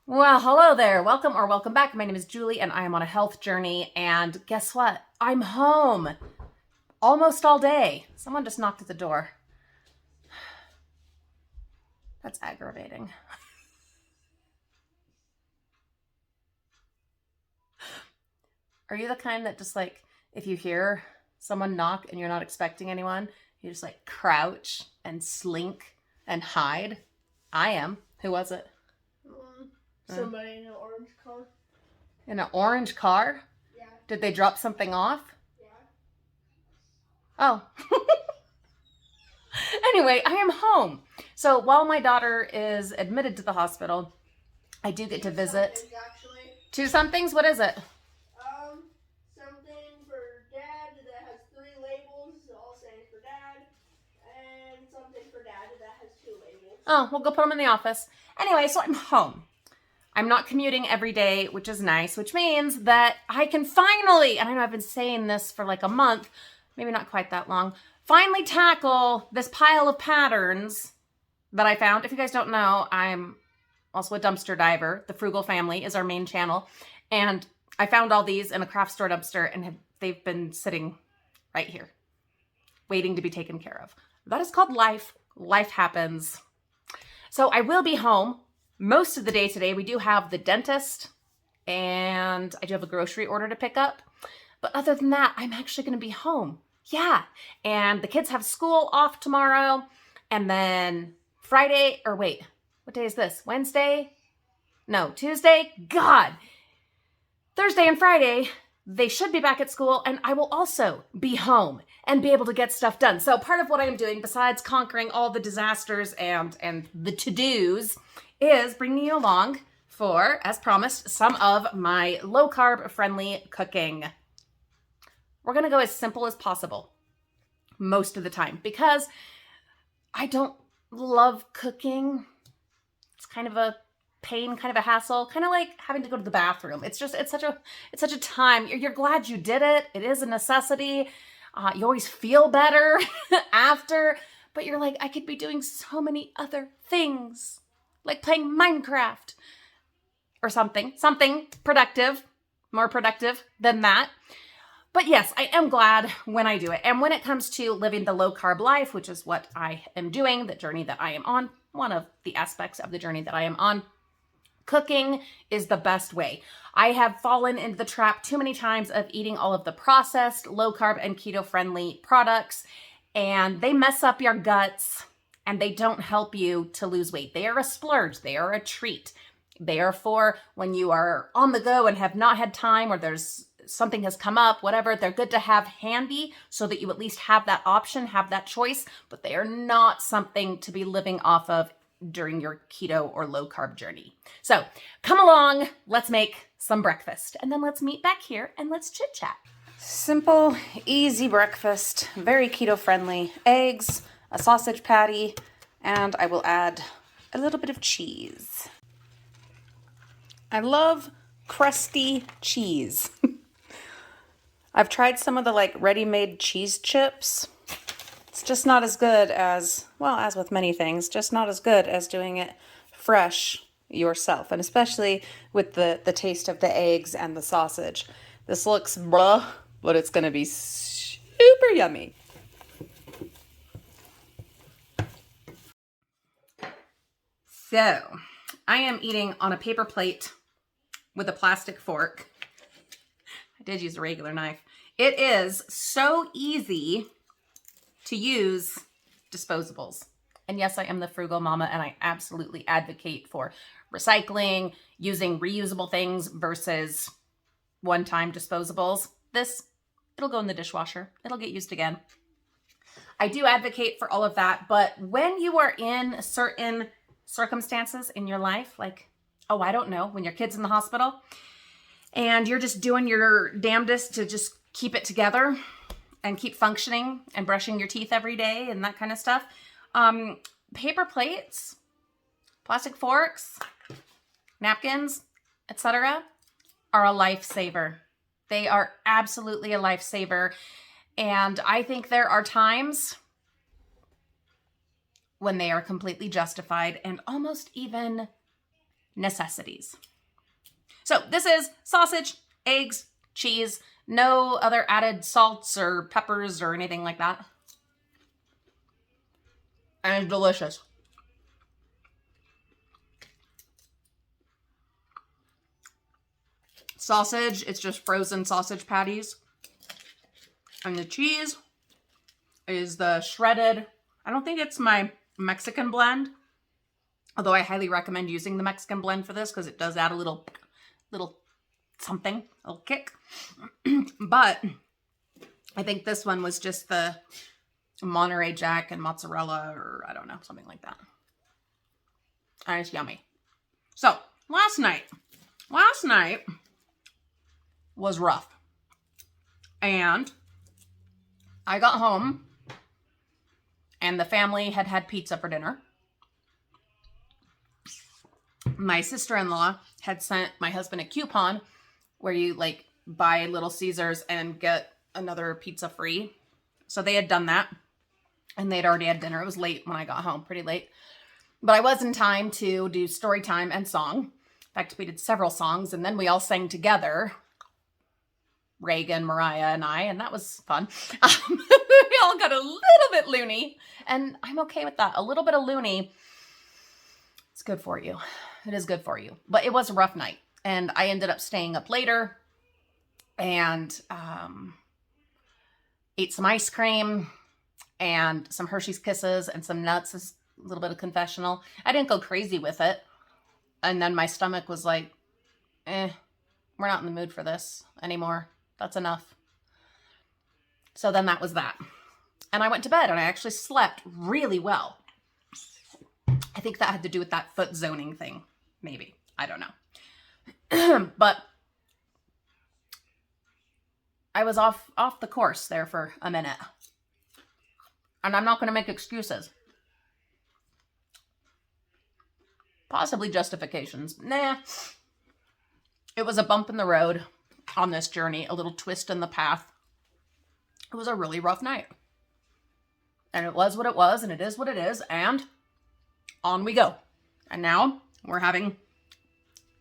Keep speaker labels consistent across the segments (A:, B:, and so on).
A: Well, hello there. Welcome or welcome back. My name is Julie and I am on a health journey. And guess what? I'm home almost all day. Someone just knocked at the door. That's aggravating. Are you the kind that just if you hear someone knock and you're not expecting anyone, you just crouch and slink and hide? I am. Who was it?
B: Somebody in an orange car.
A: In an orange car?
B: Yeah.
A: Did they drop something off?
B: Yeah.
A: Oh. Anyway, I am home. So while my daughter is admitted to the hospital, I do get to visit. Two somethings? What is it?
B: Something for Dad that has 3 labels, all saying for Dad, and something for Dad that has 2 labels.
A: Oh, we'll go put them in the office. Anyway, so I'm home. I'm not commuting every day, which is nice, which means that I can finally, and I know I've been saying this for like a month, maybe not quite that long, finally tackle this pile of patterns that I found. If you guys don't know, I'm also a dumpster diver. The Frugal Family is our main channel. And I found all these in a craft store dumpster and they've been sitting right here, waiting to be taken care of. That is called life. Life happens. So I will be home most of the day today. We do have the dentist and I do have a grocery order to pick up. But other than that, I'm actually going to be home. Yeah. And the kids have school off tomorrow. And then Friday, or wait, what day is this? Wednesday? No, Tuesday? God. Thursday and Friday, they should be back at school and I will also be home and be able to get stuff done. So part of what I'm doing, besides conquering all the disasters and the to-dos, is bringing you along for, as promised, some of my low-carb friendly cooking. We're going to go as simple as possible most of the time because I don't love cooking. It's kind of a pain, kind of a hassle, kind of like having to go to the bathroom. It's such a time. You're glad you did it. It is a necessity. You always feel better after, but you're like, I could be doing so many other things, like playing Minecraft or something productive, more productive than that. But yes, I am glad when I do it. And when it comes to living the low carb life, which is what I am doing, the journey that I am on, one of the aspects of the journey that I am on, cooking is the best way. I have fallen into the trap too many times of eating all of the processed, low carb and keto friendly products, and they mess up your guts and they don't help you to lose weight. They are a splurge. They are a treat. They are for when you are on the go and have not had time or there's something has come up, whatever. They're good to have handy so that you at least have that option, have that choice, but they are not something to be living off of during your keto or low carb journey. So come along, let's make some breakfast and then let's meet back here and let's chit chat. Simple, easy breakfast, very keto friendly. Eggs, a sausage patty, and I will add a little bit of cheese. I love crusty cheese. I've tried some of the ready-made cheese chips. It's just not as good as, well, as with many things, just not as good as doing it fresh yourself. And especially with the taste of the eggs and the sausage. This looks blah, but it's going to be super yummy. So, I am eating on a paper plate with a plastic fork. I did use a regular knife. It is so easy to use disposables. And yes, I am the frugal mama and I absolutely advocate for recycling, using reusable things versus one-time disposables. It'll go in the dishwasher. It'll get used again. I do advocate for all of that, but when you are in certain circumstances in your life, I don't know, when your kid's in the hospital and you're just doing your damnedest to just keep it together and keep functioning and brushing your teeth every day and that kind of stuff. Paper plates, plastic forks, napkins, etc. are a lifesaver. They are absolutely a lifesaver. And I think there are times when they are completely justified and almost even necessities. So this is sausage, eggs, cheese, no other added salts or peppers or anything like that. And it's delicious. Sausage, it's just frozen sausage patties. And the cheese is the shredded, I don't think it's my Mexican blend, although I highly recommend using the Mexican blend for this because it does add a little something, a little kick. But I think this one was just the Monterey Jack and mozzarella, or I don't know, something like that. And it's yummy. So last night was rough. And I got home and the family had had pizza for dinner. My sister-in-law had sent my husband a coupon where you like buy Little Caesars and get another pizza free. So they had done that and they'd already had dinner. It was late when I got home, pretty late. But I was in time to do story time and song. In fact, we did several songs and then we all sang together. Reagan, Mariah, and I, and that was fun. We all got a little bit loony, and I'm okay with that. A little bit of loony, it's good for you. It is good for you. But it was a rough night, and I ended up staying up later and ate some ice cream and some Hershey's Kisses and some nuts, a little bit of confessional. I didn't go crazy with it, and then my stomach was like, we're not in the mood for this anymore. That's enough. So then that was that. And I went to bed and I actually slept really well. I think that had to do with that foot zoning thing. Maybe. I don't know. But I was off the course there for a minute. And I'm not going to make excuses. Possibly justifications. Nah. It was a bump in the road on this journey, a little twist in the path. It was a really rough night. And it was what it was, and it is what it is, and on we go. And now we're having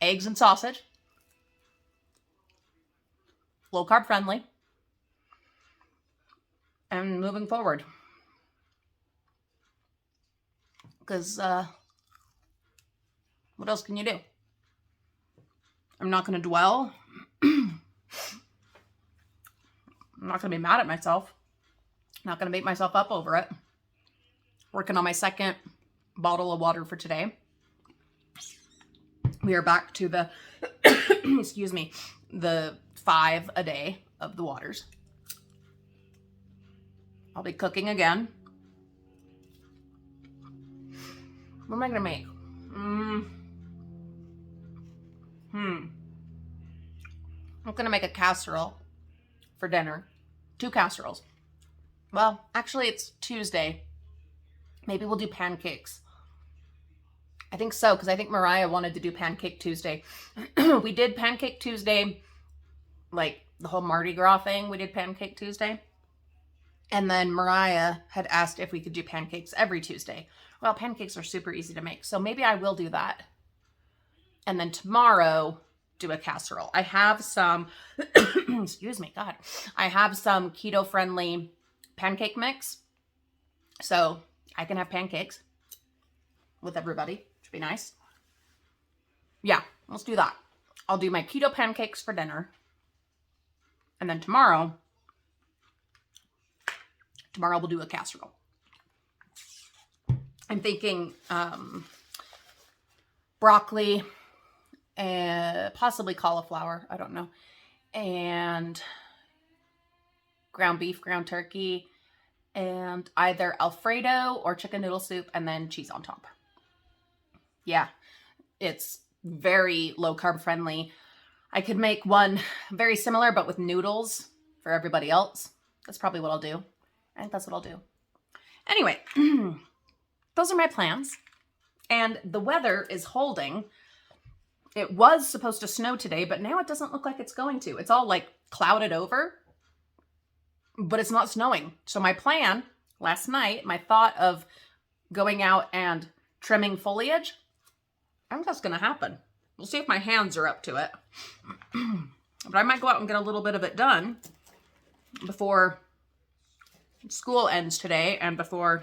A: eggs and sausage. Low carb friendly. And moving forward. Because, what else can you do? I'm not going to dwell. I'm not going to be mad at myself. Not going to beat myself up over it. Working on my second bottle of water for today. We are back to the, excuse me, the 5 a day of the waters. I'll be cooking again. What am I going to make? I'm going to make a casserole for dinner. 2 casseroles. Well, actually it's Tuesday. Maybe we'll do pancakes. I think so, because I think Mariah wanted to do Pancake Tuesday. We did Pancake Tuesday, like the whole Mardi Gras thing. We did Pancake Tuesday. And then Mariah had asked if we could do pancakes every Tuesday. Well, pancakes are super easy to make, so maybe I will do that. And then tomorrow, do a casserole. I have some, excuse me, God. I have some keto-friendly pancake mix. So I can have pancakes with everybody. Should be nice. Yeah, let's do that. I'll do my keto pancakes for dinner. And then tomorrow we'll do a casserole. I'm thinking broccoli, possibly cauliflower, I don't know, and ground beef, ground turkey, and either Alfredo or chicken noodle soup, and then cheese on top. Yeah, it's very low carb friendly. I could make one very similar, but with noodles for everybody else. That's probably what I'll do. I think that's what I'll do. Anyway, those are my plans. And the weather is holding. It was supposed to snow today, but now it doesn't look like it's going to. It's all like clouded over, but it's not snowing. So my plan last night, my thought of going out and trimming foliage, I think that's going to happen. We'll see if my hands are up to it. But I might go out and get a little bit of it done before school ends today and before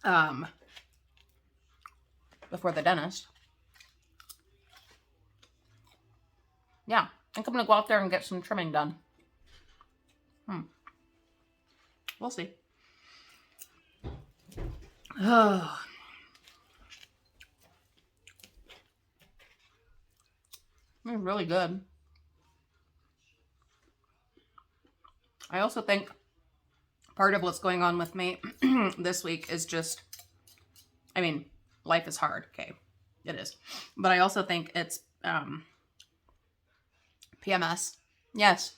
A: the dentist. Yeah, I think I'm gonna go out there and get some trimming done. We'll see. Oh. It's really good. I also think part of what's going on with me this week is just, I mean, life is hard. Okay, it is. But I also think it's PMS. Yes,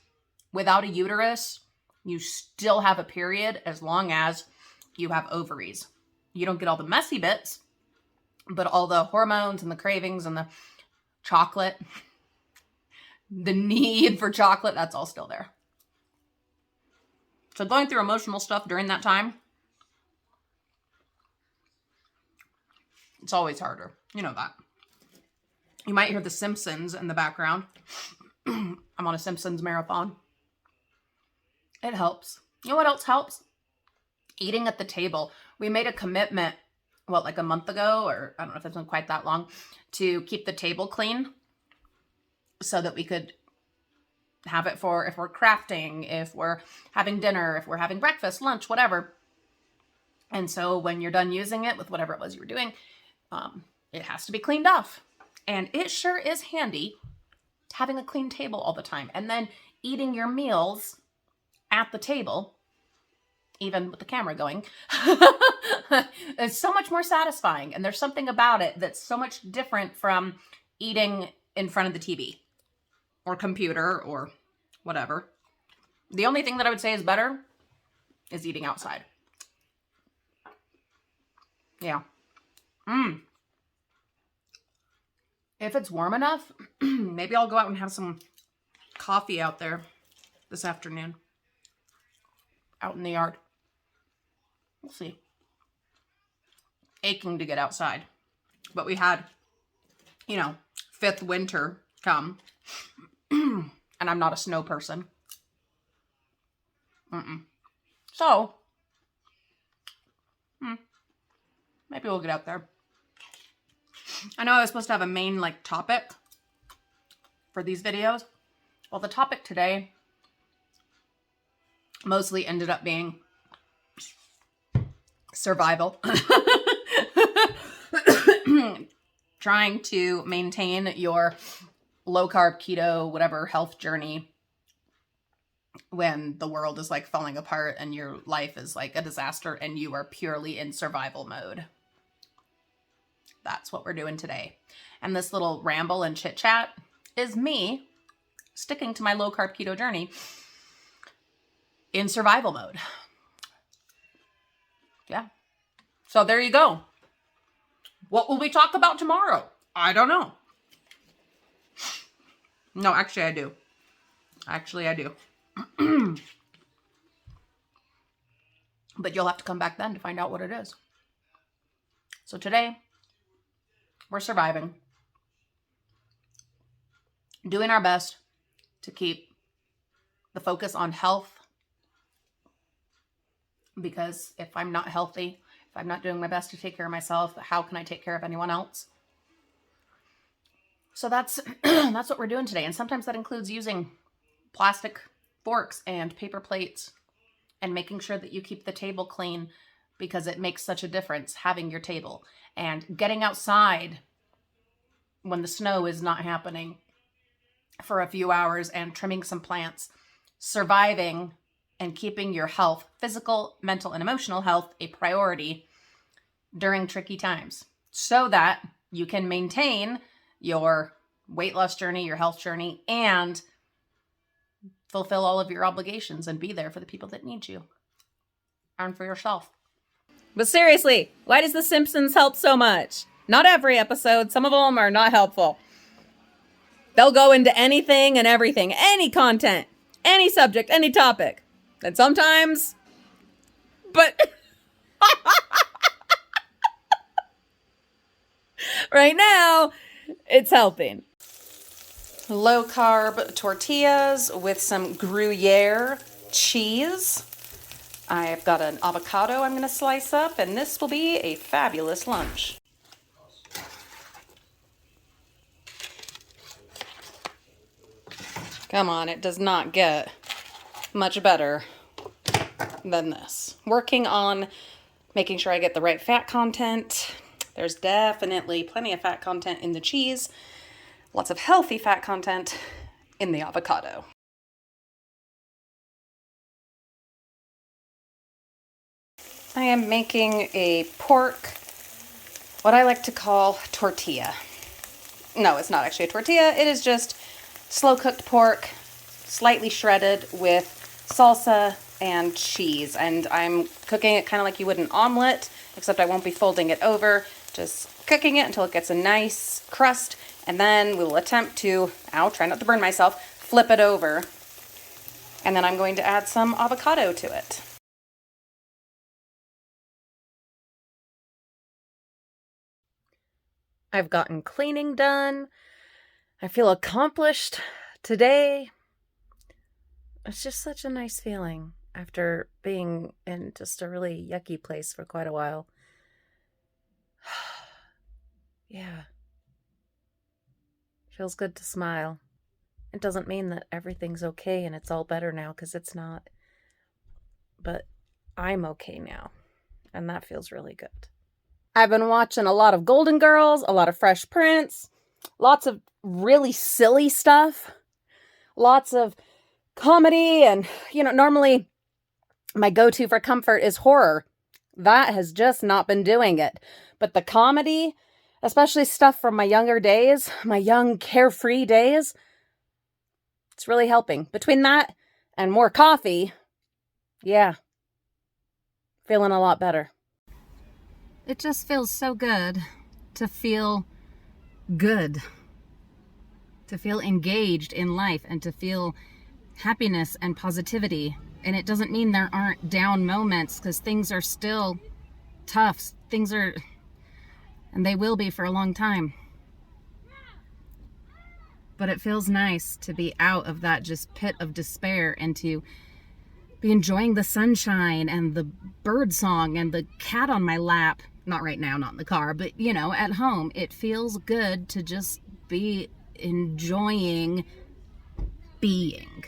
A: without a uterus, you still have a period as long as you have ovaries. You don't get all the messy bits, but all the hormones and the cravings and the chocolate, the need for chocolate, that's all still there. So going through emotional stuff during that time, it's always harder. You know that. You might hear The Simpsons in the background. I'm on a Simpsons marathon. It helps. You know what else helps? Eating at the table. We made a commitment, like a month ago, or I don't know if it's been quite that long, to keep the table clean so that we could have it for if we're crafting, if we're having dinner, if we're having breakfast, lunch, whatever. And so when you're done using it with whatever it was you were doing, it has to be cleaned off. And it sure is handy having a clean table all the time. And then eating your meals at the table, even with the camera going, is so much more satisfying. And there's something about it that's so much different from eating in front of the TV or computer or whatever. The only thing that I would say is better is eating outside. Yeah. If it's warm enough, maybe I'll go out and have some coffee out there this afternoon. Out in the yard. We'll see. Aching to get outside. But we had, fifth winter come. And I'm not a snow person. So, maybe we'll get out there. I know I was supposed to have a main, topic for these videos. Well, the topic today mostly ended up being survival. Trying to maintain your low carb, keto, whatever health journey when the world is falling apart and your life is a disaster and you are purely in survival mode. That's what we're doing today. And this little ramble and chit chat is me sticking to my low carb keto journey in survival mode. Yeah. So there you go. What will we talk about tomorrow? I don't know. No, actually I do. But you'll have to come back then to find out what it is. So today, we're surviving. Doing our best to keep the focus on health. Because if I'm not healthy, if I'm not doing my best to take care of myself, how can I take care of anyone else? So that's what we're doing today. And sometimes that includes using plastic forks and paper plates and making sure that you keep the table clean, because it makes such a difference having your table and getting outside when the snow is not happening for a few hours and trimming some plants, surviving and keeping your health, physical, mental, and emotional health, a priority during tricky times so that you can maintain your weight loss journey, your health journey, and fulfill all of your obligations and be there for the people that need you and for yourself.
C: But seriously, why does The Simpsons help so much? Not every episode. Some of them are not helpful. They'll go into anything and everything, any content, any subject, any topic. And sometimes, but right now, It's helping.
A: Low carb tortillas with some Gruyere cheese. I've got an avocado I'm going to slice up, and this will be a fabulous lunch. Come on, it does not get much better than this. Working on making sure I get the right fat content. There's definitely plenty of fat content in the cheese. Lots of healthy fat content in the avocado. I am making a pork, what I like to call tortilla. No, it's not actually a tortilla. It is just slow cooked pork, slightly shredded with salsa and cheese. And I'm cooking it kind of like you would an omelet, except I won't be folding it over. Just cooking it until it gets a nice crust. And then we will attempt to, try not to burn myself, flip it over. And then I'm going to add some avocado to it. I've gotten cleaning done. I feel accomplished today. It's just such a nice feeling after being in just a really yucky place for quite a while. Yeah. Feels good to smile. It doesn't mean that everything's okay and it's all better now, because it's not. But I'm okay now, and that feels really good. I've been watching a lot of Golden Girls, a lot of Fresh Prince, lots of really silly stuff, lots of comedy, and, normally my go-to for comfort is horror. That has just not been doing it. But the comedy, especially stuff from my younger days, my young carefree days, it's really helping. Between that and more coffee, yeah, feeling a lot better. It just feels so good to feel good, to feel engaged in life, and to feel happiness and positivity. And it doesn't mean there aren't down moments, because things are still tough. Things are, and they will be for a long time. But it feels nice to be out of that just pit of despair and to be enjoying the sunshine and the bird song and the cat on my lap. Not right now, not in the car, but, at home. It feels good to just be enjoying being.